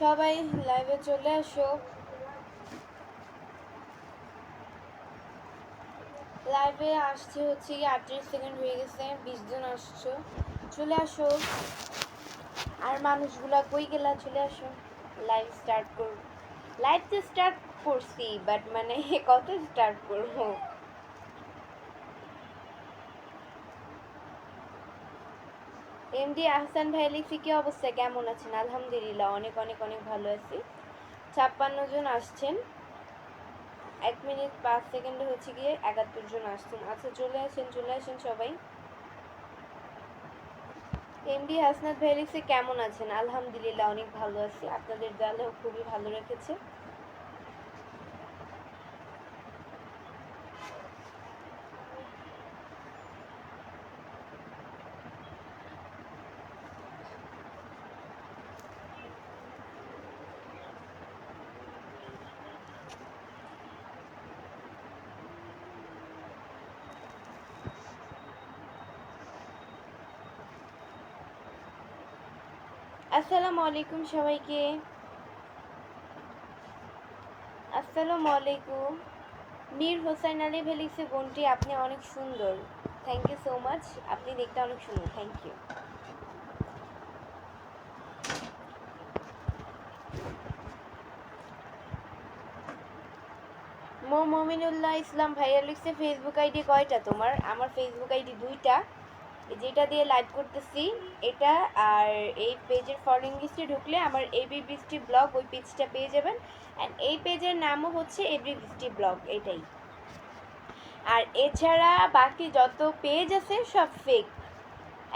সবাই লাইভে চলে আসো। লাইভে আসছে হচ্ছে কি 38 সেকেন্ড হয়ে গেছে, 20 জন আসছো, চলে আসো। আর মানুষগুলা কই গেলা, চলে আসো। লাইভ স্টার্ট করব। লাইভ তো স্টার্ট করছি, বাট মানে কত স্টার্ট করব। এমডি আহসান ভাই লিখছি, কি অবস্থা, কেমন আছেন? আলহামদুলিল্লাহ, অনেক অনেক অনেক ভালো আছি। 56 জন আসছেন, 1 মিনিট 5 সেকেন্ডে হচ্ছে গিয়ে 71 জন আসছেন। আচ্ছা চলে আসেন, চলে আসেন সবাই। এমডি হাসনাত ভাই লিখছে, কেমন আছেন? আলহামদুলিল্লাহ, অনেক ভালো আছি, আপনাদের দয়ালু খুবই ভালো রেখেছে। আসসালামু আলাইকুম সবাইকে। আসসালামু আলাইকুম। মীর হোসাইন আলী ভাই লিখছে, বোনটি আপনি অনেক সুন্দর। থ্যাংক ইউ সো মাচ, আপনি দেখতে অনেক সুন্দর, থ্যাংক ইউ। মমিনুল্লাহ ইসলাম ভাইয়া লিখছে, ফেসবুক আইডি কয়টা তোমার? আমার ফেসবুক আইডি 2টা, যেটা দিয়ে লাইভ করতেছি এটা, আর এই পেজের ফলোইং লিস্টে ঢুকলে আমার এবি বৃষ্টি ব্লগ ওই পেজটা পেয়ে যাবেন। অ্যান্ড এই পেজের নামও হচ্ছে এবি বৃষ্টি ব্লগ, এটাই। আর এছাড়া বাকি যত পেজ আছে সব ফেক,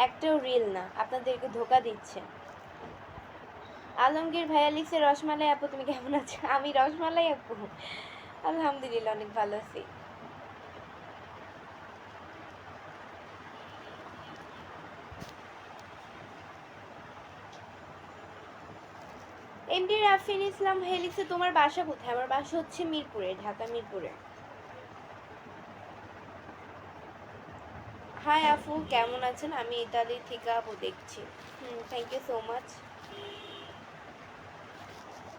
একটাও রিল না, আপনাদেরকে ধোকা দিচ্ছে। আলমগীর ভাইয়া লিখছে, রসমালাই আপু তুমি কেমন আছো? আমি রসমালাই আপু, আলহামদুলিল্লাহ অনেক ভালো আছি। এমডি রাফিন ইসলাম ভাইয়া লিখছে, তোমার বাসা কোথায়? আমার বাসা হচ্ছে মিরপুরে, ঢাকা মিরপুরে। হাই আফু, কেমন আছেন? আমি ইতালি থেকে আপু দেখছি। Thank you so much.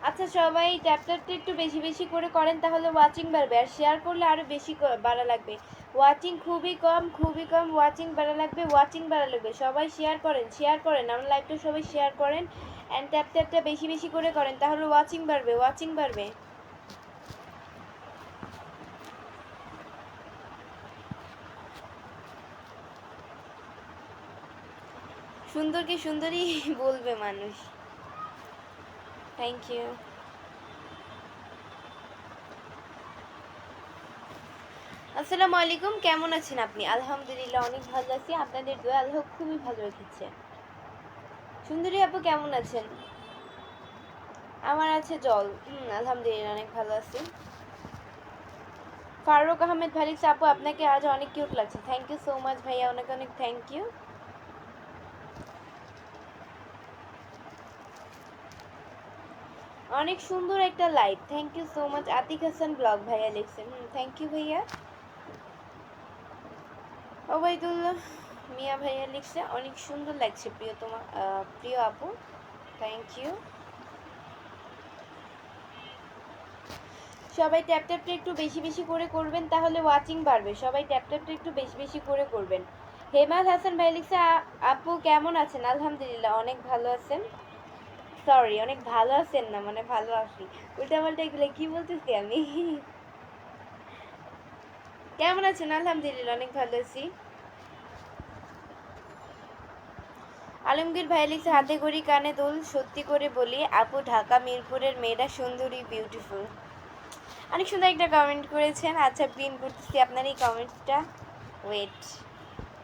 আচ্ছা সবাই ট্যাপটা একটু বেশি বেশি করে করেন, তাহলে ওয়াচিং বাড়বে, আর শেয়ার করলে আরও বেশি বাড়া লাগবে। ওয়াচিং খুবই কম, খুবই কম, ওয়াচিং বাড়া লাগবে, ওয়াচিং বাড়া লাগবে। সবাই শেয়ার করেন, শেয়ার করেন, আমার লাইভটা সবাই শেয়ার করেন। অ্যান্ড ট্যাপটা বেশি বেশি করে করেন, তাহলে ওয়াচিং বাড়বে, ওয়াচিং বাড়বে। সুন্দরকে সুন্দরী বলবে মানুষ। Thank you. আসসালামু আলাইকুম, কেমন আছেন আপনি? আলহামদুলিল্লাহ অনেক ভালো আছি, আপনাদের দোয়া আল্লাহ খুবই ভালো রেখেছে। সুন্দরী আপু কেমন আছেন? আমার আছে জল। আলহামদুলিল্লাহ অনেক ভালো আছি। ফারুক আহমেদ ভাই লিখছে, আপু আপনাকে আজ অনেক কিউট লাগছে। থ্যাংক ইউ সো মাচ ভাইয়া, অনেক অনেক থ্যাংক ইউ। অনেক সুন্দর একটা live, thank you so much. Atik Hasan blog ভাইয়া লিখছেন, থ্যাংক ইউ ভাইয়া। ওবাইদুল্লাহ মিয়া ভাইয়া লিখছে, অনেক সুন্দর লাগছে প্রিয় তোমার, প্রিয় আপু, থ্যাংক ইউ। সবাই ট্যাপটা একটু বেশি বেশি করে করবেন, তাহলে ওয়াচিং বাড়বে। সবাই ট্যাপটা একটু বেশি বেশি করে করবেন। হেমাদ হাসান ভাই লিখছে, আপু কেমন আছেন? আলহামদুলিল্লাহ অনেক ভালো আছেন। সরি, অনেক ভালো আছেন না, মানে ভালো আছি, উল্টাপাল্টা এগুলো কি বলতেছি আমি। কেমন আছেন? আলহামদুলিল্লাহ অনেক ভালো আছি। আলমগীর ভাই লিখছে, হাতে করি কানে দুল, সত্যি করে বলি আপু ঢাকা মিরপুরের মেয়েরা সুন্দরী, বিউটিফুল। অনেক সুন্দর একটা কমেন্ট করেছেন। আচ্ছা পিন করতেছি আপনার এই কমেন্টসটা, ওয়েট।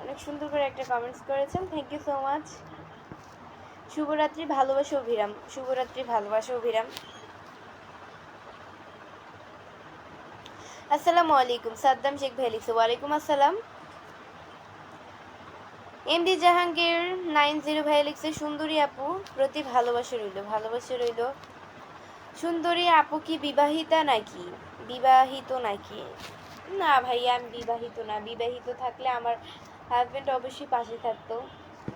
অনেক সুন্দর করে একটা কমেন্টস করেছেন, থ্যাংক ইউ সো মাচ। শুভরাত্রি, ভালোবাসা অভিরাম। শুভরাত্রি, ভালোবাসা অভিরাম। আসসালামু আলাইকুম, সাদ্দাম শেখ ভাই লিখছে, ওয়ালাইকুম আসসালাম। এমডি জাহাঙ্গীর 90 ভাই লিখছে, সুন্দরী আপু প্রতি ভালোবাসা রইল, ভালোবাসা রইল। সুন্দরী আপু কি বিবাহিতা নাকি? বিবাহিত নাকি? না ভাইয়া আমি বিবাহিত না, বিবাহিত থাকলে আমার হাজবেন্ড অবশ্যই পাশে থাকতো।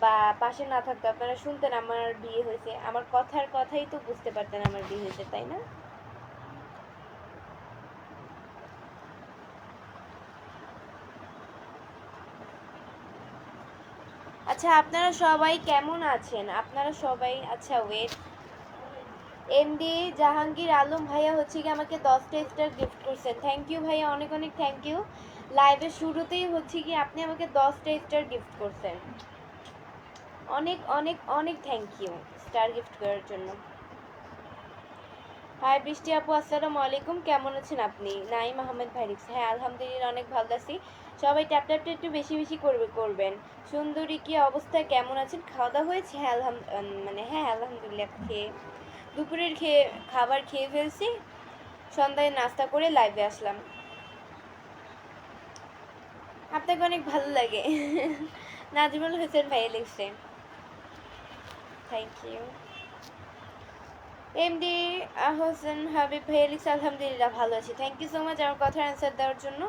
বা পাশে না থাকতো, আপনারা শুনতেন আমার বিয়ে হয়েছে, আমার কথার কথাই তো বুঝতে পারতেন আমার বিয়ে হয়েছে, তাই না? আচ্ছা আপনারা সবাই কেমন আছেন? আপনারা সবাই, আচ্ছা ওয়েট, এমডি জাহাঙ্গীর আলম ভাইয়া হচ্ছে কি আমাকে 10টা স্টার গিফট করছেন, থ্যাংক ইউ ভাইয়া, অনেক অনেক থ্যাংক ইউ। লাইভের শুরুতেই হচ্ছে কি আপনি আমাকে 10টা স্টার গিফট করছেন, অনেক অনেক অনেক থ্যাংক ইউ স্টার গিফট করার জন্য। হাই বৃষ্টি আপু, আসসালামু আলাইকুম, কেমন আছেন আপনি? নাইম আহমেদ ভাই লিখছে, হ্যাঁ আলহামদুলিল্লাহ অনেক ভালো আছি। সবাই ট্যাপ ট্যাপটা একটু বেশি বেশি করবেন। সুন্দরী কি অবস্থা, কেমন আছেন? খাওয়া দাওয়া হয়েছে? হ্যাঁ মানে হ্যাঁ আলহামদুলিল্লাহ, খেয়ে দুপুরের খাবার খেয়ে ফেলছি, সন্ধ্যায় নাস্তা করে লাইভে আসলাম। আপনাকে অনেক ভালো লাগে। নাজিমুল হোসেন ভাই লিখছে, thank you. MD Hossain Habib ভাই লিখছে, আলহামদুলিল্লাহ ভালো আছি, থ্যাংক ইউ সো মাচ আমার কথার অ্যান্সার দেওয়ার জন্য।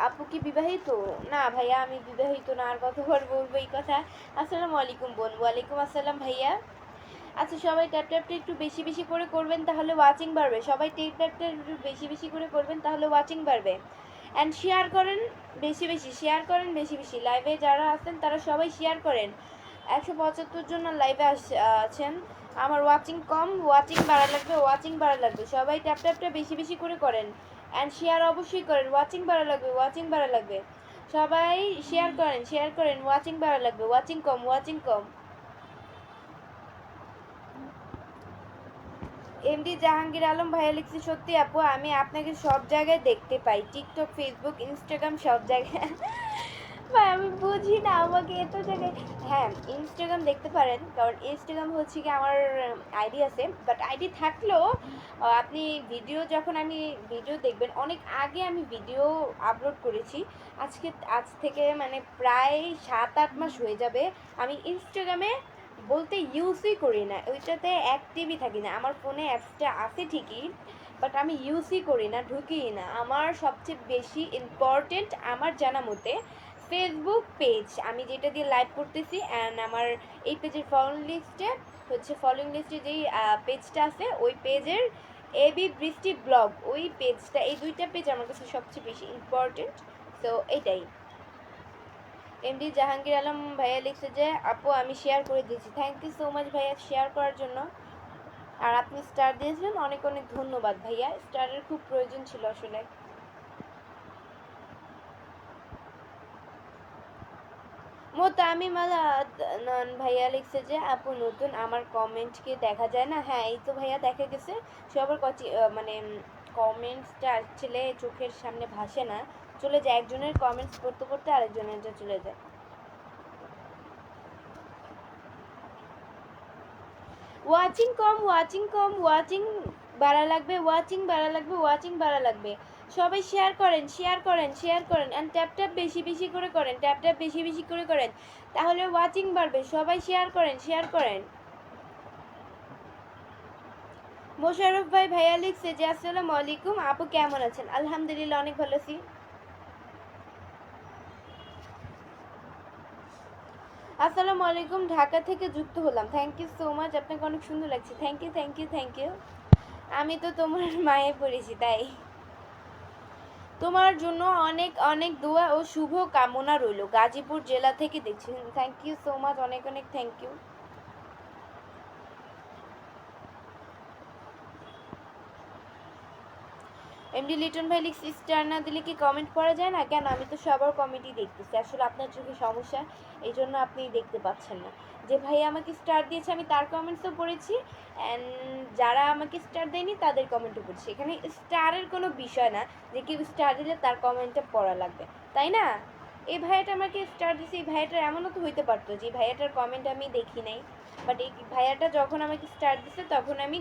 আপু কি বিবাহিত? না ভাইয়া আমি বিবাহিত না, আর কতবার বলবো এই কথা। আসসালামু আলাইকুম বোন। ওয়ালাইকুম আসসালাম ভাইয়া। আচ্ছা সবাই ট্যাপ ট্যাপটা একটু বেশি বেশি করে করবেন, তাহলে ওয়াচিং বাড়বে। সবাই ট্যাপ ট্যাপটা একটু বেশি বেশি করে করবেন, তাহলে ওয়াচিং বাড়বে। অ্যান্ড শেয়ার করেন বেশি বেশি, শেয়ার করেন বেশি বেশি। লাইভে যারা আছেন তারা সবাই শেয়ার করেন। 175 জন লাইভে আছেন, আমার ওয়াচিং কম, ওয়াচিং বাড়া লাগবে, ওয়াচিং বাড়া লাগবে। সবাই ট্যাপ ট্যাপটা বেশি বেশি করে করেন, অ্যান্ড শেয়ার অবশ্যই করেন। ওয়াচিং বাড়া লাগবে, ওয়াচিং বাড়া লাগবে। সবাই শেয়ার করেন, শেয়ার করেন, ওয়াচিং বাড়া লাগবে, ওয়াচিং কম, ওয়াচিং কম। এমডি জাহাঙ্গীর আলম ভাইয়া লিখছে, সত্যি আপু আমি আপনাকে সব জায়গায় দেখতে পাই, টিকটক, ফেসবুক, ইনস্টাগ্রাম, সব জায়গায়। ভাই আমি বুঝি না আমাকে এত জায়গায়। হ্যাঁ ইনস্টাগ্রাম দেখতে পারেন, কারণ ইনস্টাগ্রাম হচ্ছে কি আমার আইডি আছে, বাট আইডি থাকলেও আপনি ভিডিও, যখন আমি ভিডিও দেখবেন, অনেক আগে আমি ভিডিও আপলোড করেছি, আজ থেকে মানে প্রায় 7-8 মাস হয়ে যাবে আমি ইনস্টাগ্রামে বলতে ইউজই করি না, ওইটাতে অ্যাক্টিভই থাকি না। আমার ফোনে অ্যাপসটা আছে ঠিকই, বাট আমি ইউজই করি না, ঢুকিই না। আমার সবচেয়ে বেশি ইম্পর্টেন্ট আমার জানা মতে ফেসবুক পেজ, আমি যেটা দিয়ে লাইভ করতেছি, অ্যান্ড আমার এই পেজের ফলোইং লিস্টে যেই পেজটা আছে, ওই পেজের এবি বৃষ্টি ব্লগ, ওই পেজটা, এই দুইটা পেজ আমার কাছে সবচেয়ে বেশি ইম্পর্টেন্ট। তো এটাই। এমডি জাহাঙ্গীর আলম ভাইয়া লিখছে যে আপু আমি শেয়ার করে দিয়েছি, থ্যাংক ইউ সো মাচ ভাইয়া শেয়ার করার জন্য। আর আপনি স্টার দিয়েছিলেন, অনেক অনেক ধন্যবাদ ভাইয়া, স্টারের খুব প্রয়োজন ছিল আসলে। মোতামিমালা ভাইয়া লিখছে যে আপু নতুন, আমার কমেন্ট কি দেখা যায় না? হ্যাঁ এই তো ভাইয়া দেখা গেছে, সবার মানে কমেন্টসটা আসলে চোখের সামনে ভাসে না, চলে যায়, একজনের কমেন্টস পড়তে পড়তে আরেকজনের চলে যায়। ওয়াচিং কম, ওয়াচিং কম, ওয়াচিং বাড়া লাগবে, ওয়াচিং বাড়া লাগবে, ওয়াচিং বাড়া লাগবে। সবাই শেয়ার করেন, শেয়ার করেন, শেয়ার করেন, অ্যান্ড ট্যাপ ট্যাপ বেশি বেশি করে করেন, ট্যাপ ট্যাপ বেশি বেশি করে করেন, তাহলে ওয়াচিং বাড়বে। সবাই শেয়ার করেন, শেয়ার করেন। মোশাররফ ভাই ভাইয়া লিখছে যে আসসালামু আলাইকুম আপু, কেমন আছেন? আলহামদুলিল্লাহ অনেক ভালো আছি। আসসালামু আলাইকুম, ঢাকা থেকে যুক্ত হলাম, থ্যাংক ইউ সো মাচ, আপনাকে অনেক সুন্দর লাগছে, thank you thank you thank you. আমি তো তোমার মায়ে পড়েছি তাই। তোমার জন্য অনেক অনেক দোয়া ও শুভ কামনা রইল, গাজীপুর জেলা থেকে দেখছি, থ্যাংক ইউ সো মাচ, অনেক অনেক থ্যাংক ইউ। এমডি লিটন ভাই লিখছি, স্টার না দিলে কি কমেন্ট পড়া যায় না? কেন, আমি তো সবার কমেন্টই দেখতেছি, আসলে আপনার চোখে সমস্যা, এই জন্য আপনি দেখতে পাচ্ছেন না। যে ভাই আমাকে স্টার দিয়েছে আমি তার কমেন্টসও পড়েছি, অ্যান্ড যারা আমাকে স্টার দেয়নি তাদের কমেন্টও পড়েছি। এখানে স্টারের কোনো বিষয় না যে কেউ স্টার দিলে তার কমেন্টটা পড়া লাগবে, তাই না? এই ভাইয়াটা আমাকে স্টার দিয়েছে, এই ভাইয়াটার এমনও তো হইতে পারতো যে ভাইয়াটার কমেন্ট আমি দেখি নাই, বাট এই ভাইয়াটা যখন আমাকে স্টার দিছে তখন আমি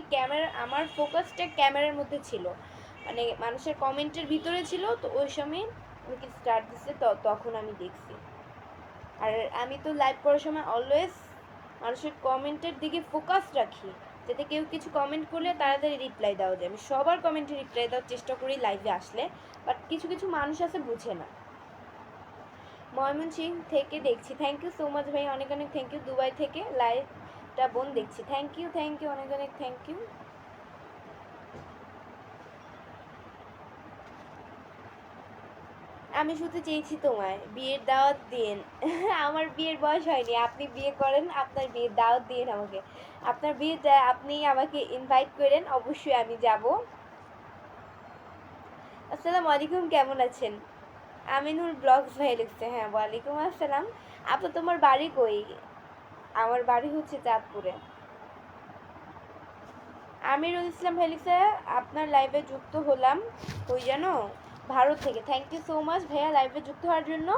আমার ফোকাসটা ক্যামেরার মধ্যে ছিল, মানে মানুষের কমেন্টের ভিতরে ছিল, তো ওই সময় আমাকে স্টার দিচ্ছে, তখন আমি দেখছি। আর আমি তো লাইভ করার সময় অলওয়েজ মানুষের কমেন্টের দিকে ফোকাস রাখি, যাতে কেউ কিছু কমেন্ট করলে তাড়াতাড়ি রিপ্লাই দেওয়া যায়। আমি সবার কমেন্টে রিপ্লাই দেওয়ার চেষ্টা করি লাইভে আসলে, বাট কিছু কিছু মানুষ আছে বুঝে না। ময়মনসিংহ থেকে দেখছি, থ্যাংক ইউ সো মাচ ভাই, অনেক অনেক থ্যাংক ইউ। দুবাই থেকে লাইভটা বোন দেখছি, থ্যাংক ইউ অনেক অনেক থ্যাংক ইউ। আমি শুধু চেয়েছি তোমায় বিয়ের দাওয়াত দিন। আমার বিয়ের বয়স হয়নি, আপনি বিয়ে করেন, আপনার বিয়ের দাওয়াত দিন আমাকে। আপনার বিয়েটা আপনি আমাকে ইনভাইট করেন, অবশ্যই আমি যাব। আসসালামু আলাইকুম, কেমন আছেন? আমিনুর ব্লগস ভাই লিখছে, হ্যাঁ ওয়ালাইকুম আসসালাম। আপু তোমার বাড়ি কই? আমার বাড়ি হচ্ছে চাঁদপুরে। আমিরুল ইসলাম ভাই লিখছে, আপনার লাইভে যুক্ত হলাম, কই জানো, ভারত থেকে। থ্যাংক ইউ সো মাচ ভাইয়া লাইভে যুক্ত হওয়ার জন্য।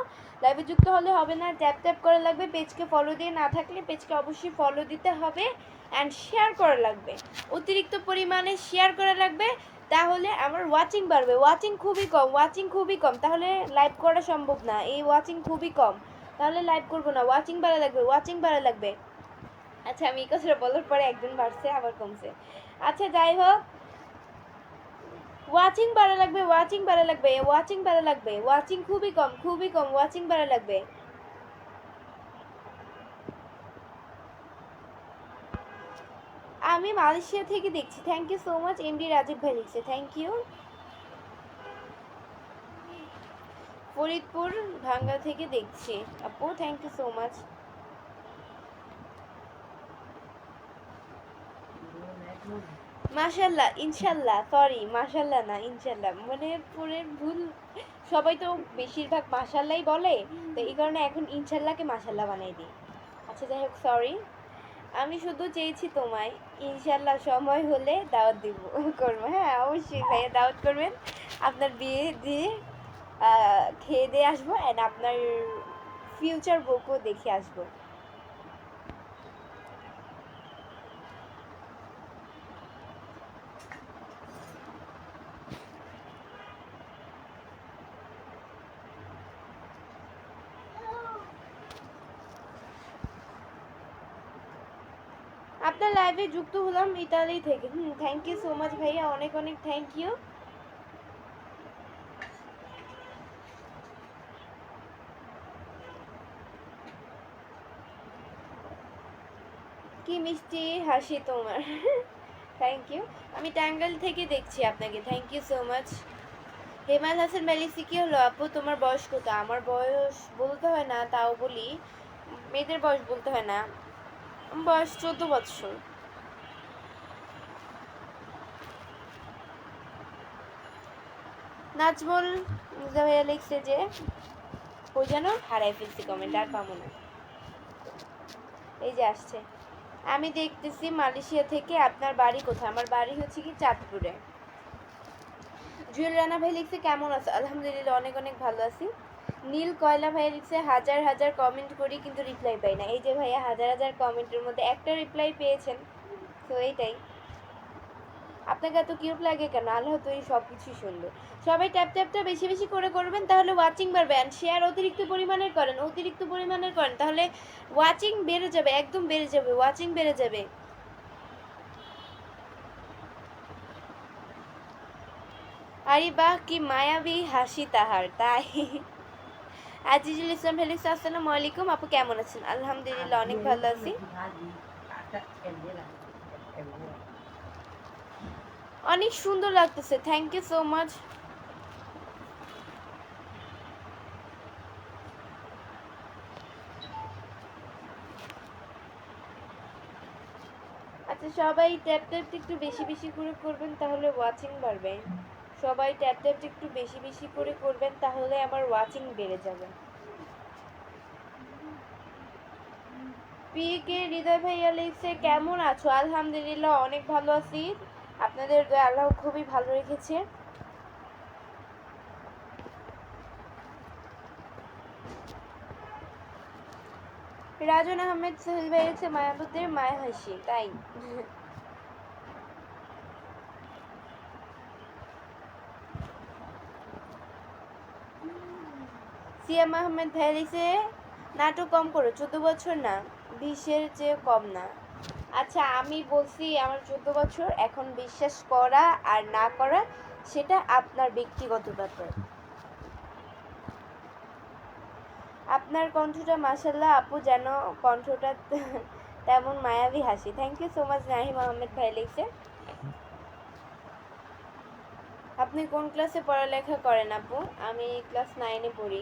লাইভে যুক্ত হলে হবে না, ট্যাপ ট্যাপ করা লাগবে, পেজকে ফলো দিয়ে না থাকলে পেজকে অবশ্যই ফলো দিতে হবে অ্যান্ড শেয়ার করা লাগবে, অতিরিক্ত পরিমাণে শেয়ার করা লাগবে, তাহলে আমার ওয়াচিং বাড়বে। ওয়াচিং খুবই কম, তাহলে লাইভ করা সম্ভব না। এই ওয়াচিং খুবই কম, তাহলে লাইভ করবো না। ওয়াচিং বাড়া লাগবে। আচ্ছা, আমি এই কথাটা বলার পরে একদিন বাড়ছে আবার কমছে। আচ্ছা যাই হোক, ওয়াচিং বাড়া লাগবে, ওয়াচিং খুবই কম, ওয়াচিং বাড়া লাগবে। আমি মালয়েশিয়া থেকে দেখছি, thank you so much. MD Rajib ভাই লিখছে, থ্যাংক ইউ। ফরিদপুর ভাঙ্গা থেকে দেখছি আপু, থ্যাংক ইউ সো মাচ। মাশাল্লাহ, ইনশাল্লাহ, সরি মাশাল্লাহ না ইনশাল্লাহ, মানে পুরো ভুল। সবাই তো বেশিরভাগ মাশাল্লাহ বলে, তো এই কারণে এখন ইনশাল্লাহকে মাশাল্লাহ বানাই দিই। আচ্ছা যাই হোক, সরি। আমি শুধু চেয়েছি তোমায়, ইনশাল্লাহ সময় হলে দাওয়াত দিব, করবো। হ্যাঁ অবশ্যই ভাইয়া দাওয়াত করবেন, আপনার বিয়ে দিয়ে খেয়ে দিয়ে আসবো অ্যান্ড আপনার ফিউচার বউকেও দেখে আসবো। আপনার লাইভে যুক্ত হলাম ইতালি থেকে। থ্যাংক ইউ সো মাচ ভাইয়া, অনেক অনেক থ্যাংক ইউ। কি মিষ্টি হাসি তোমার, থ্যাংক ইউ। আমি টাঙ্গাইল থেকে দেখছি আপনাকে, thank you so much. Hemal Hasan মেলিসি, কি হলো আপু তোমার বয়স কত? আমার বয়স বলতে হয় না, তাও বলি, মেয়েদের বয়স বলতে হয় না, বয়স 14 বছর। নাজমুল ভাইয়া লিখছে যে ওই যেন হারাই ফেলছি কমেন্ট, আর পাবো না। এই যে আসছে, আমি দেখতেছি মালয়েশিয়া থেকে। আপনার বাড়ি কোথায়? আমার বাড়ি হচ্ছে কি চাঁদপুরে। জুয়েল রানা ভাই লিখছে, কেমন আছো? আলহামদুলিল্লাহ, অনেক অনেক ভালো আছি। নীল কয়লা ভাই লিখছে, হাজার হাজার কমেন্ট করি কিন্তু রিপ্লাই পাই না। এই যে ভাইয়া হাজার হাজার কমেন্টের মধ্যে একটা রিপ্লাই পেয়েছেন, তো এইটাই। আপনাকে এত কিউট লাগে কেন? আল্লাহ তো এই সব কিছুই সুন্দর। সবাই ট্যাপ ট্যাপটা বেশি বেশি করে করবেন, তাহলে ওয়াচিং বাড়বে। অ্যান্ড শেয়ার অতিরিক্ত পরিমাণের করেন, তাহলে ওয়াচিং বেড়ে যাবে, একদম বেড়ে যাবে, ওয়াচিং বেড়ে যাবে। আরে বাহ, কি মায়াবী হাসি তাহার, তাই। আজিজুল ইসলাম ফেলিক্স, আসসালামু আলাইকুম আপু, কেমন আছেন? আলহামদুলিল্লাহ, অনেক ভালো আছি। অনেক সুন্দর লাগতেছে, থ্যাংক ইউ সো মাচ। আচ্ছা সবাই ট্যাপ ট্যাপটা একটু বেশি বেশি করে করবেন, তাহলে ওয়াচিং বাড়বে। সবাই ট্যাপ ট্যাপটা একটু বেশি বেশি করে করবেন, তাহলে আমার ওয়াচিং বেড়ে যাবে। পিকে হৃদয় ভাইয়া লিখছে, কেমন আছো? আলহামদুলিল্লাহ, অনেক ভালো আছি, আপনাদের দয়া আল্লাহ খুবই ভালো রেখেছে। রাজন আহমেদ সোহেল ভাই লিখছে, মায়াবতীর মায়া হাসি, তাই। সিয়াম আহমেদ ভাই লিখছে, নাটক কম করো, 14 বছর না, 20-এর চেয়ে কম না। আচ্ছা আমি বলছি আমার 14 বছর, এখন বিশ্বাস করা আর না করা সেটা আপনার ব্যক্তিগত ব্যাপার। আপনার কণ্ঠটা মাশাল্লাহ আপু, যেন কণ্ঠটা তেমন মায়াবী হাসি। Thank you so much Nahim Ahmed ভাই লিখছে। আপনি কোন ক্লাসে পড়ালেখা করেন আপু? আমি ক্লাস 9-এ পড়ি।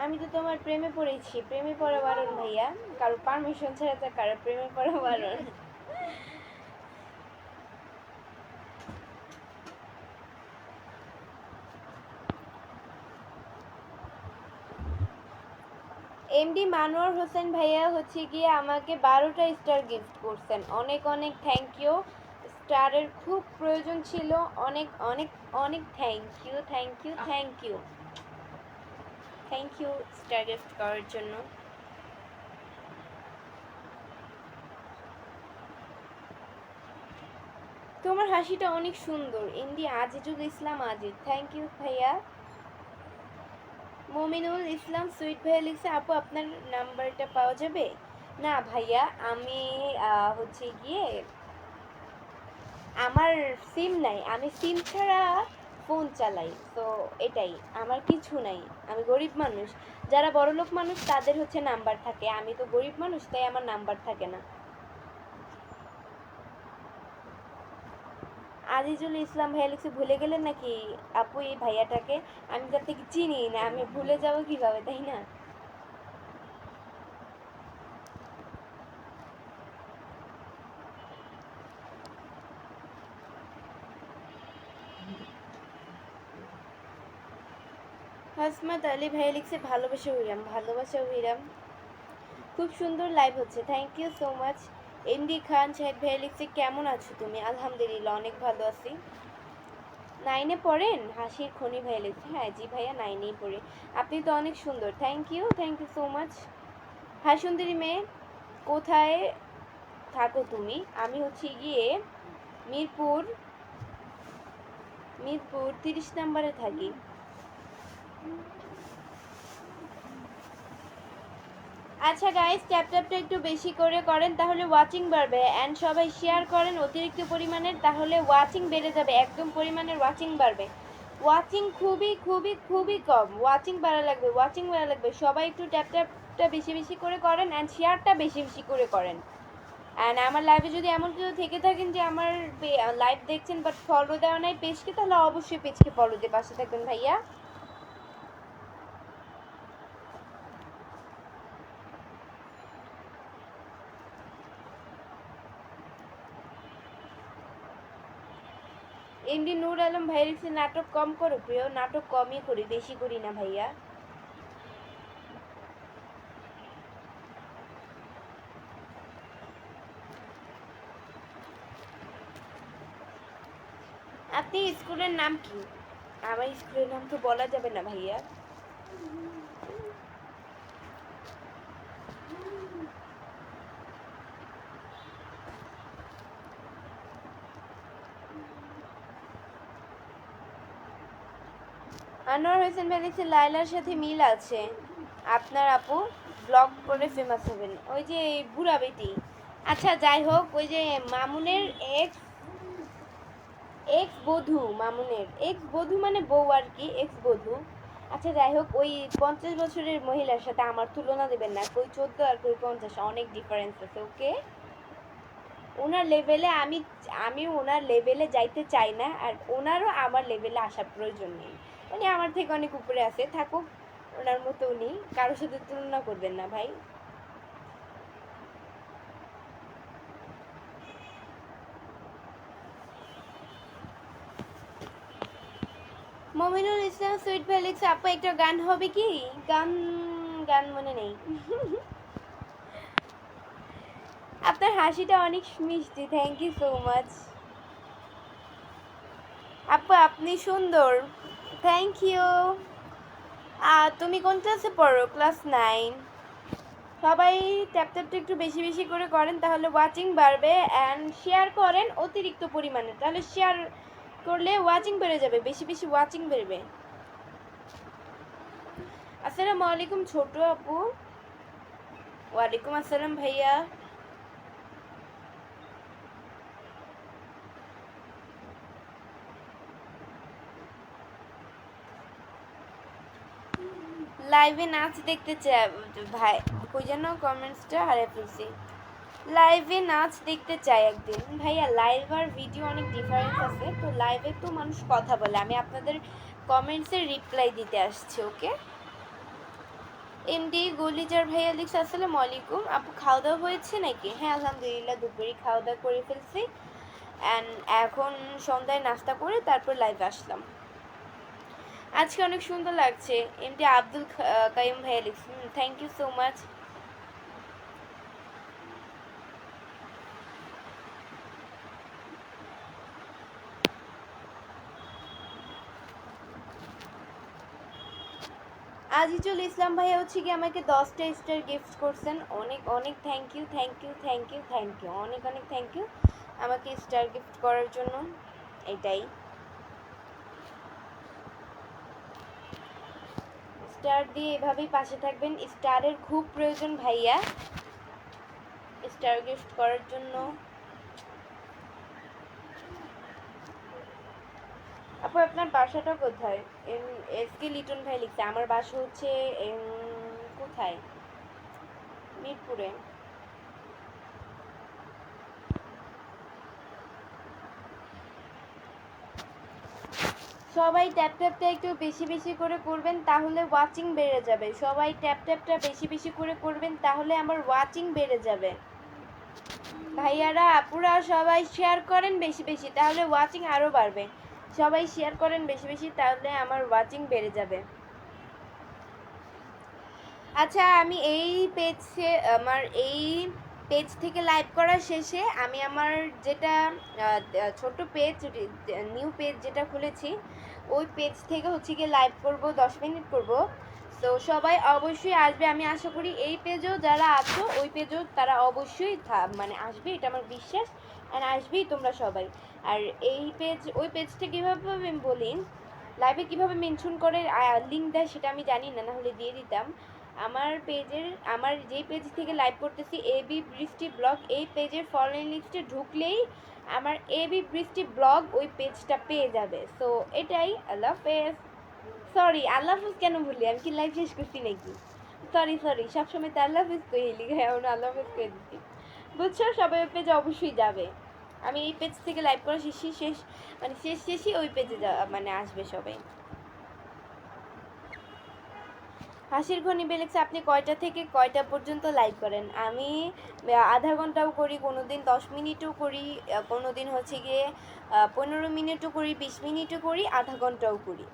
আমি তো তোমার প্রেমে পড়েছি। প্রেমে পড়া বারণ ভাইয়া, কারো পারমিশন ছাড়া তো কারো প্রেমে পড়া বারণ। এমডি মানোয়ার হোসেন ভাইয়া হচ্ছে গিয়ে আমাকে 12টা স্টার গিফট করছেন, অনেক অনেক থ্যাংক ইউ। স্টারের খুব প্রয়োজন ছিল, অনেক অনেক অনেক thank you thank you thank you thank you star gift করার জন্য। তোমার হাসিটা অনেক সুন্দর। MD Azizul Islam Aziz, thank you ভাইয়া। মমিনুল ইসলাম সুইট ভাইয়া লিখছে আপু আপনার নাম্বারটা পাওয়া যাবে? না ভাইয়া, আমি হচ্ছে গিয়ে আমার সিম নাই, আমি সিম ছাড়া ফোন চালাই, তো এটাই আমার কিছু নাই। আমি গরিব মানুষ, যারা বড়লোক মানুষ তাদের হচ্ছে নাম্বার থাকে, আমি তো গরিব মানুষ তাই আমার নাম্বার থাকে না। আজিজুল ইসলাম ভাইয়া লিখছে ভুলে গেলেন নাকি আপু এই ভাইয়াটাকে? আমি তার থেকে চিনি না, আমি ভুলে যাবো কিভাবে, তাই না? হাসমাত আলী ভাইয়া লিখছে ভালোবাসা হইরাম, ভালোবাসা হইরাম। খুব সুন্দর লাইভ হচ্ছে, thank you so much. MD Khan saheb ভাইয়া লিখছে কেমন আছো তুমি? আলহামদুলিল্লাহ অনেক ভালো আছি। 9-এ পড়েন? হাসির খনি ভাইয়া লিখছে, হ্যাঁ জি ভাইয়া 9-এই পড়ি। আপনি তো অনেক সুন্দর, thank you so much. Hi সুন্দরী মেয়ে, কোথায় থাকো তুমি? আমি হচ্ছে গিয়ে মিরপুর মিরপুর 30 নম্বরে থাকি। আচ্ছা গাইস, ট্যাপটা একটু বেশি করে করেন তাহলে ওয়াচিং বাড়বে, অ্যান্ড সবাই শেয়ার করেন অতিরিক্ত পরিমাণের, তাহলে ওয়াচিং বেড়ে যাবে, একদম পরিমাণের ওয়াচিং বাড়বে। ওয়াচিং খুবই খুবই খুবই কম, ওয়াচিং বাড়া লাগবে, ওয়াচিং বাড়া লাগবে। সবাই একটু ট্যাপটা বেশি বেশি করে করেন, অ্যান্ড শেয়ারটা বেশি বেশি করে করেন। অ্যান্ড আমার লাইভে যদি এমন কেউ থেকে থাকেন যে আমার লাইভ দেখছেন বাট ফলো দেওয়া নাই পেজকে, তাহলে অবশ্যই পেজকে ফলো দিয়ে পাশে থাকবেন ভাইয়া। এমডি নূর আলম ভাই লিখছে নাটক কম করো প্রিয়। নাটক কমই করি, বেশি করি না ভাইয়া। আপনি স্কুলের নাম কি? আমার স্কুলের নাম তো বলা যাবে না ভাইয়া। আনোয়ার হোসেন ভাই লিখছে লাইলার সাথে মিল আছে, আপনার আপু ব্লগ করে ফেমাস হবেন। ওই যে বুড়া বেটি। আচ্ছা যাই হোক, ওই যে মামুনের এক্স এক্স বধূ, মামুনের এক্স বধূ মানে বউ আর কি, এক্স বধূ। আচ্ছা যাই হোক, ওই 50 বছরের মহিলার সাথে আমার তুলনা দেবেন না, কই 14 আর কই 50, অনেক ডিফারেন্স আছে, ওকে? ওনার লেভেলে আমি ওনার লেভেলে যাইতে চাই না, আর ওনারও আমার লেভেলে আসার প্রয়োজন নেই। উনি আমার থেকে অনেক উপরে আছে, থাকুক ওনার মতো, উনি কারোর সাথে তুলনা করবেন না ভাই। মমিনুল ইসলাম সুইট ভ্যালিক্স আপু একটা গান হবে কি? গান গান মনে নেই। আপনার হাসিটা অনেক মিষ্টি, থ্যাংক ইউ সো মাচ। আপু আপনি সুন্দর, থ্যাংক ইউ। তুমি কোন ক্লাসে পড়ো? ক্লাস 9। সবাই ট্যাপটা একটু বেশি বেশি করে করেন তাহলে ওয়াচিং বাড়বে, অ্যান্ড শেয়ার করেন অতিরিক্ত পরিমাণে, তাহলে শেয়ার করলে ওয়াচিং বেড়ে যাবে, বেশি বেশি ওয়াচিং বেড়বে। আসসালামু আলাইকুম ছোট আপু। ওয়ালাইকুম আসসালাম ভাইয়া। লাইভে নাচ দেখতে চাই ভাই, কই যেন কমেন্টসটা হারিয়ে ফেলছি। লাইভে নাচ দেখতে চাই একদিন। ভাইয়া লাইভ আর ভিডিও অনেক ডিফারেন্স আছে, তো লাইভে তো মানুষ কথা বলে, আমি আপনাদের কমেন্টসের রিপ্লাই দিতে আসছি। ওকে। এমডি গলিজার ভাইয়া লিখছে আসসালামু আলাইকুম আপু, খাওয়া দাওয়া হয়েছে নাকি? হ্যাঁ আলহামদুলিল্লাহ, দুপুরে খাওয়া দাওয়া করে ফেলছি, অ্যান্ড এখন সন্ধ্যায় নাস্তা করে তারপর লাইভে আসলাম। আজকে অনেক সুন্দর লাগছে। এমডি আব্দুল কাইম ভাইয়া লিখছে, thank you so much. Azizul Islam ভাইয়া হচ্ছে কি আমাকে 10টা স্টার গিফট করছেন, অনেক অনেক thank you, thank you, thank you, thank you, অনেক অনেক থ্যাংক ইউ আমাকে স্টার গিফট করার জন্য। এটাই, স্টার দিয়ে এভাবেই পাশে থাকবেন, স্টারের খুব প্রয়োজন ভাইয়া স্টার গিফট করার জন্য। আপু আপনার বাসাটা কোথায়? এসকে লিটন ভাই লিখছে আমার বাসা হচ্ছে কোথায়, মিরপুরে। সবাই ট্যাপ ট্যাপটা একটু বেশি বেশি করে করবেন, তাহলে ওয়াচিং বেড়ে যাবে। সবাই ট্যাপ ট্যাপটা বেশি বেশি করে করবেন, তাহলে আমার ওয়াচিং বেড়ে যাবে। ভাইয়ারা আপুরা সবাই শেয়ার করেন বেশি বেশি, তাহলে ওয়াচিং আরও বাড়বে। সবাই শেয়ার করেন বেশি বেশি, তাহলে আমার ওয়াচিং বেড়ে যাবে। আচ্ছা আমি এই পেজে, আমার এই পেজ থেকে লাইভ করার শেষে আমি আমার যেটা ছোট পেজ, নিউ পেজ যেটা খুলেছি, ওই পেজ থেকে হচ্ছে গিয়ে লাইভ করব, 10 মিনিট করব। তো সবাই অবশ্যই আসবে, আমি আশা করি এই পেজেও যারা আছো ওই পেজেও তারা অবশ্যই মানে আসবে, এটা আমার বিশ্বাস। অ্যান্ড আসবেই তোমরা সবাই। আর এই পেজ, ওই পেজটা কীভাবে আমি বলি, লাইভে কীভাবে মেনশন করে লিঙ্ক দেয় সেটা আমি জানি না, নাহলে দিয়ে দিতাম। আমার পেজের, আমার যেই পেজ থেকে লাইভ করতেছি এবি বৃষ্টি ব্লগ, এই পেজের ফলোইং লিস্টে ঢুকলেই আমার এবি বৃষ্টি ব্লগ ওই পেজটা পেয়ে যাবে। সো এটাই, আল্লাহ হাফেজ। সরি আল্লাহ হাফেজ কেন বলি, আমি কি লাইভ শেষ করছি নাকি? সরি সরি, সবসময় তো আল্লাহ হাফেজ কই লিখে, এখন আল্লাহ হাফেজ করে দিচ্ছি, বুঝছো? সবাই ওই পেজে অবশ্যই যাবে। আমি এই পেজ থেকে লাইভ করা শেষ মানে শেষই ওই পেজে মানে আসবে সবাই। হাসির ঘনি বেলেক্স আপনি কয়টা থেকে কয়টা পর্যন্ত লাইভ করেন? আমি আধা ঘন্টাও করি, কোনো দিন 10 মিনিটও করি, কোনো দিন হচ্ছে গিয়ে 15 মিনিটও করি, 20 মিনিটও করি, আধা ঘন্টাও করি।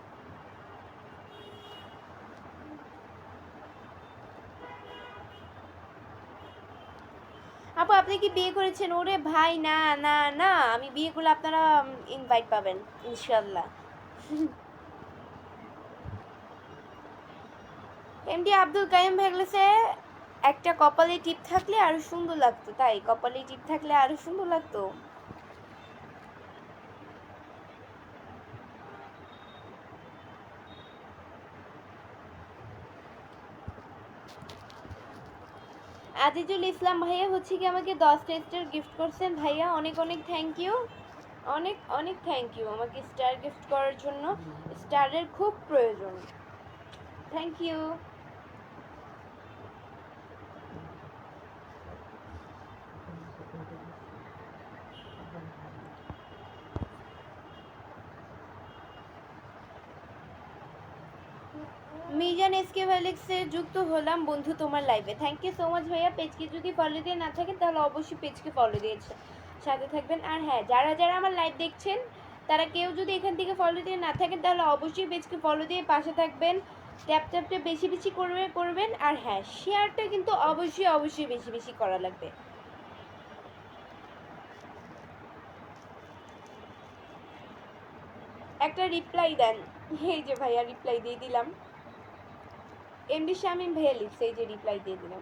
আপু আপনি কি বিয়ে করেছেন? ওরে ভাই না না না, আমি বিয়ে করলে আপনারা ইনভাইট পাবেন ইনশাল্লাহ। এমডি আব্দুল কাইম ভাগলেছে একটা কপালে টিপ থাকলে আরো সুন্দর লাগতো, তাই কপালে টিপ থাকলে আরো সুন্দর লাগতো। আজিজুল ইসলাম ভাইয়া হচ্ছে কি আমাকে 10টা স্টার গিফট করছেন, ভাইয়া অনেক অনেক থ্যাংক ইউ, অনেক অনেক থ্যাংক ইউ আমাকে স্টার গিফট করার জন্য। স্টারের খুব প্রয়োজন, থ্যাংক ইউ। মিজান এসকে ভ্যালেক্সে যুক্ত হলাম বন্ধু তোমার লাইভে, থ্যাংক ইউ সো মাচ ভাইয়া। পেজকে যদি ফলো দিয়ে না থাকেন তাহলে অবশ্যই পেজকে ফলো দিয়ে সাথে থাকবেন। আর হ্যাঁ, যারা যারা আমার লাইভ দেখছেন তারা কেউ যদি এখান থেকে ফলো দিয়ে না থাকেন তাহলে অবশ্যই পেজকে ফলো দিয়ে পাশে থাকবেন, ট্যাপ ট্যাপটা বেশি বেশি করবেন। আর হ্যাঁ, শেয়ারটা কিন্তু অবশ্যই অবশ্যই বেশি বেশি করা লাগবে। একটা রিপ্লাই দেন, এই যে ভাইয়া রিপ্লাই দিয়ে দিলাম। এমডি শামিম ভাইয়া লিখছে, এই যে রিপ্লাই দিয়ে দিলাম।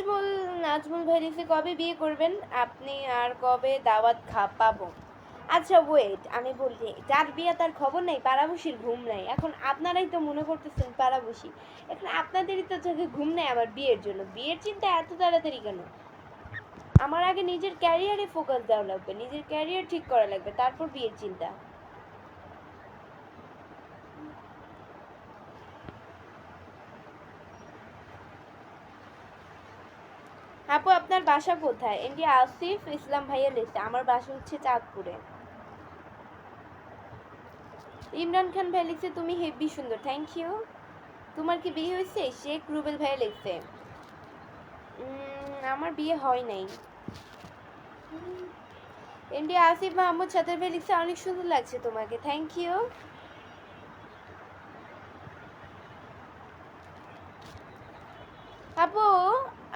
নাজমুল নাজমুল ভাই লিখছে কবে বিয়ে করবেন আপনি আর কবে দাওয়াত পাবো। আচ্ছা ওয়েট, আমি বলছি যার বিয়ে তার খবর নেই, পাড়াবসির ঘুম নাই। এখন আপনারাই তো মনে করতেছেন পাড়াবসি, এখন আপনাদেরই তো চোখে ঘুম নেই আমার বিয়ের জন্য। বিয়ের চিন্তা এত তাড়াতাড়ি কেন? আমার আগে নিজের ক্যারিয়ারে ফোকাস দেওয়া লাগবে, নিজের ক্যারিয়ার ঠিক করা লাগবে, তারপর বিয়ের চিন্তা। আপু আপনার বাসা কোথায়? এমডি আসিফ ইসলাম ভাইয়া লিখছে আমার বাসা হচ্ছে চাঁদপুরে। ইমরান খান ভাই লিখছে তুমি হেভি সুন্দর, থ্যাংক ইউ। তোমার কি বিয়ে হয়েছে? শেখ রুবেল ভাইয়া লিখছে আমার বিয়ে হয় নাই। এমডি আসিফ মাহমুদ ছাতের ভাই লিখছে অনেক সুন্দর লাগছে তোমাকে, থ্যাংক ইউ। আপু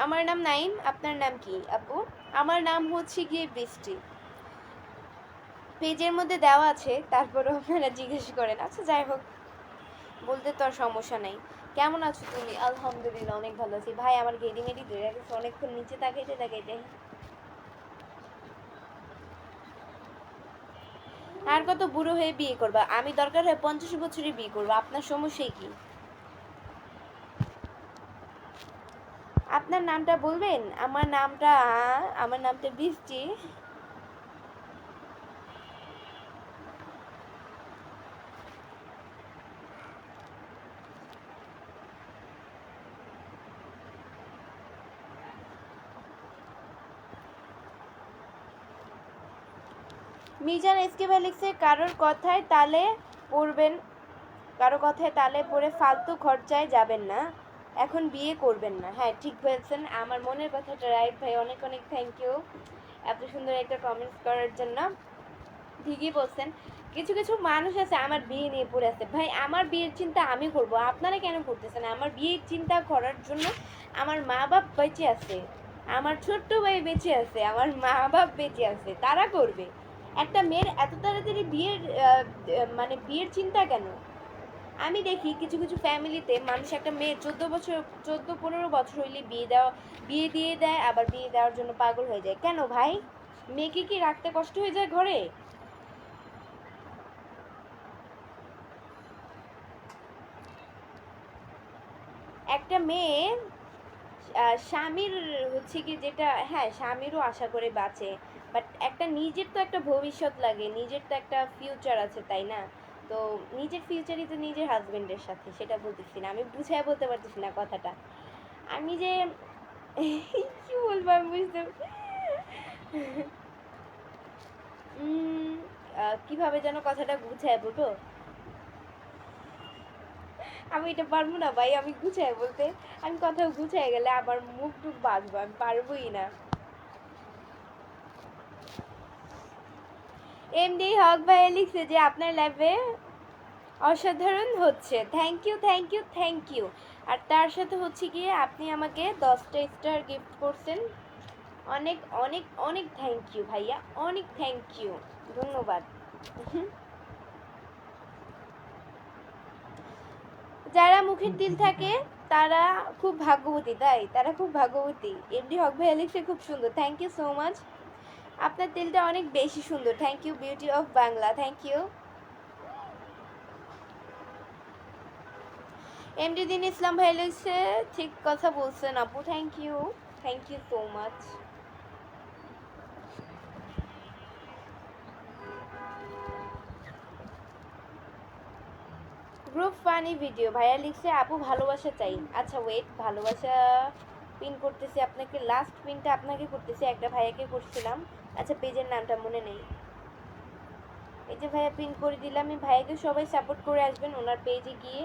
আমার নাম নাইম, আপনার নাম কি আপু? আমার নাম হচ্ছে গিয়ে বৃষ্টি, পেজের মধ্যে দেওয়া আছে, তারপরেও আপনারা জিজ্ঞেস করেন। আচ্ছা যাই হোক, বলতে তো আর সমস্যা নেই। কেমন আছো তুমি? আলহামদুলিল্লাহ অনেক ভালো আছি। ভাই আমার গেড়ি মেডি ধরে গেছে অনেকক্ষণ, নিচে তাকাইতে তাকাইতে। আর কত বুড়ো হয়ে বিয়ে করবা? আমি দরকার হয় 50 বছরে বিয়ে করবো, আপনার সমস্যাই কি? আপনার নামটা বলবেন? আমার নামটা বৃষ্টি। মিজান এসকে ভাই লিখছে কারোর কথায় তালে পড়বেন, কারো কথায় তালে পড়ে ফালতু খরচায় যাবেন না, এখন বিয়ে করবেন না। হ্যাঁ ঠিক বলছেন, আমার মনের কথাটা রাইট ভাই, অনেক অনেক থ্যাংক ইউ এত সুন্দর একটা কমেন্টস করার জন্য। ঠিকই বলছেন, কিছু কিছু মানুষ আছে আমার বিয়ে নিয়ে পড়ে আছে। ভাই আমার বিয়ের চিন্তা আমি করব, আপনারা কেন করতেছেন? আমার বিয়ের চিন্তা করার জন্য আমার মা বাপ বেঁচে আছে, আমার ছোট্ট ভাই বেঁচে আছে, আমার মা বাপ বেঁচে আছে, তারা করবে। একটা মেয়ের এত তাড়াতাড়ি বিয়ের মানে বিয়ের চিন্তা কেন? আমি দেখি কিছু কিছু ফ্যামিলিতে মানুষ একটা মেয়ে 14 বছর, 14-15 বছর হইলে বিয়ে দিয়ে দেয়, আবার বিয়ে দেওয়ার জন্য পাগল হয়ে যায়। কেন ভাই? মেয়েকে কি রাখতে কষ্ট হয়ে যায় ঘরে? একটা মেয়ে স্বামীর হচ্ছে কি যেটা, হ্যাঁ স্বামীরও আশা করে বাঁচে, বাট একটা নিজের তো একটা ভবিষ্যৎ লাগে, নিজের তো একটা ফিউচার আছে, তাই না? তো নিজের ফিউচারই তো নিজের হাজবেন্ডের সাথে, সেটা বলতেছি না, আমি বুঝাই বলতে পারতেছি না কথাটা। আমি যে কি বলবো আমি বুঝতে কিভাবে যেন কথাটা গুছায় বলবো, আমি এটা পারবো না ভাই, আমি গুছায় বলতে, আমি কথা গুছায় গেলে আবার মুখ টুক বাঁচবো, আমি পারবোই না। এমডি হক ভাই লিখছে যে আপনার লাইফে অসাধারণ হচ্ছে, thank you thank you thank you. আর তার সাথে হচ্ছে গিয়ে আপনি আমাকে 10টা স্টার গিফট করছেন, অনেক অনেক অনেক থ্যাংক ইউ ভাইয়া, অনেক থ্যাংক ইউ, ধন্যবাদ। যারা মুখের দিল থাকে তারা খুব ভাগ্যবতী, তাই তারা খুব ভাগ্যবতী। এমডি হক ভাই লিখছে খুব সুন্দর, থ্যাংক ইউ সো মাচ। আপনার তেলটা অনেক বেশি সুন্দর, thank you beauty of Bangla, thank you. MD Din Islam ভাই লিখছে ঠিক কথা বলছেন আপু, thank you so much. Group funny video ভাইয়া লিখছে আপু ভালোবাসা চাই। আচ্ছা ওয়েট, ভালোবাসা পিন করতেছি আপনাকে, লাস্ট পিনটা আপনাকে করতেছি, একটা ভাইয়াকে করছিলাম। আচ্ছা পেজের নামটা মনে নেই, এই যে ভাইয়া পিন করে দিলাম। এই ভাইয়াকে সবাই সাপোর্ট করে আসবেন, ওনার পেজে গিয়ে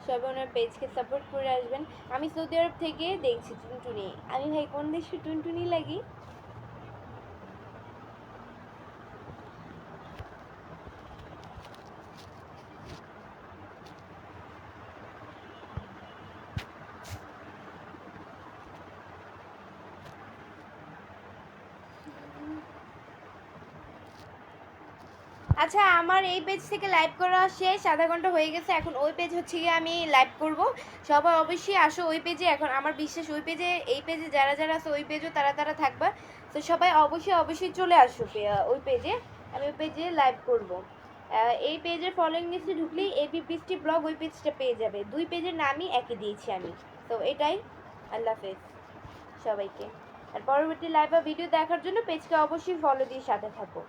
সবাই ওনার পেজকে সাপোর্ট করে আসবেন। আমি সৌদি আরব থেকে দেখছি টুনটুনি, আমি ভাই কোন দেশে টুনটুনি লাগি? আচ্ছা আমার এই পেজ থেকে লাইভ করা শেষ, আধা ঘন্টা হয়ে গেছে। এখন ওই পেজ হচ্ছে গিয়ে আমি লাইভ করব। সবাই অবশ্যই আসো ওই পেজে। এখন আমার বিশ্বাস ওই পেজে, এই পেজে যারা যারা আছে ওই পেজও তারা থাকবা। তো সবাই অবশ্যই চলে আসো ওই পেজে। আমি ওই পেজে লাইভ করব। এই পেজের ফলোয়িং লিস্টে ঢুকলেই এবি বৃষ্টি ব্লগ ওই পেজটা পেয়ে যাবে। দুই পেজের নামই একই দিয়েছি আমি। তো এটাই। আল্লাহ হাফেজ সবাইকে। আর পরবর্তী লাইভ বা ভিডিও দেখার জন্য পেজকে অবশ্যই ফলো দিয়ে সাথে থাকো।